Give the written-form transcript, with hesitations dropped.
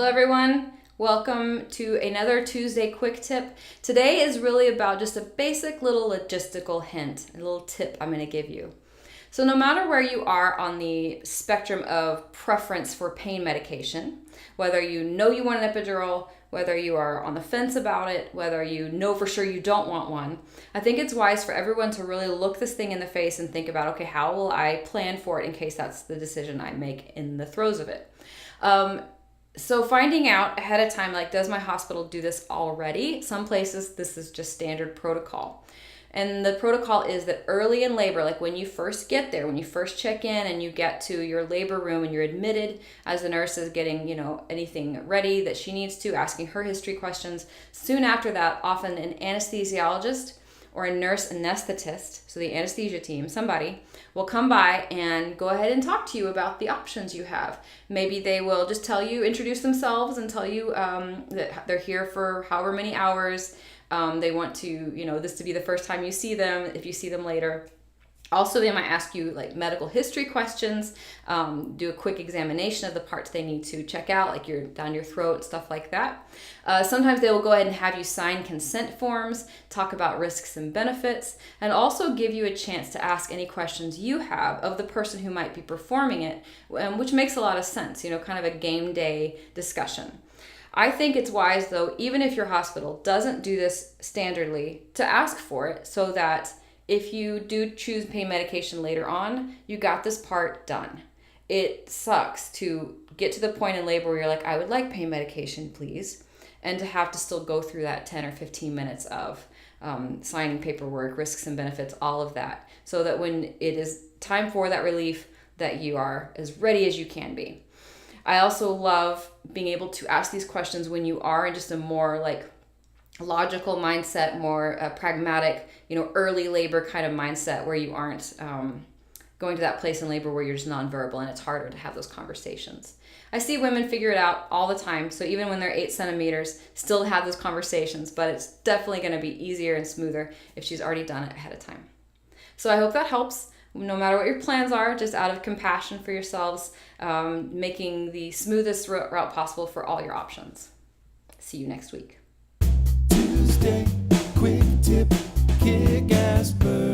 Hello everyone, welcome to another Tuesday quick tip. Today is really about just a basic little logistical hint, a little tip I'm going to give you. So no matter where you are on the spectrum of preference for pain medication, whether you know you want an epidural, whether you are on the fence about it, whether you know for sure you don't want one, I think it's wise for everyone to really look this thing in the face and think about, okay, how will I plan for it in case that's the decision I make in the throes of it. So finding out ahead of time, like, does my hospital do this already? Some places, this is just standard protocol. And the protocol is that early in labor, like when you first get there, when you first check in and you get to your labor room and you're admitted, as the nurse is getting, anything ready that she needs to, asking her history questions. Soon after that, often an anesthesiologist or a nurse anesthetist, so the anesthesia team, somebody, will come by and go ahead and talk to you about the options you have. Maybe they will just introduce themselves and tell you that they're here for however many hours. They want to, this to be the first time you see them, if you see them later. Also, they might ask you like medical history questions, do a quick examination of the parts they need to check out, like down your throat, stuff like that. Sometimes they will go ahead and have you sign consent forms, talk about risks and benefits, and also give you a chance to ask any questions you have of the person who might be performing it, which makes a lot of sense, kind of a game day discussion. I think it's wise, though, even if your hospital doesn't do this standardly, to ask for it so that if you do choose pain medication later on, you got this part done. It sucks to get to the point in labor where you're like, I would like pain medication, please, and to have to still go through that 10 or 15 minutes of signing paperwork, risks and benefits, all of that, so that when it is time for that relief, that you are as ready as you can be. I also love being able to ask these questions when you are in just a more logical mindset, more pragmatic, early labor kind of mindset where you aren't going to that place in labor where you're just nonverbal and it's harder to have those conversations. I see women figure it out all the time. So even when they're 8 centimeters, still have those conversations, but it's definitely going to be easier and smoother if she's already done it ahead of time. So I hope that helps. No matter what your plans are, just out of compassion for yourselves, making the smoothest route possible for all your options. See you next week. Tuesday, quick tip, kick-ass bird.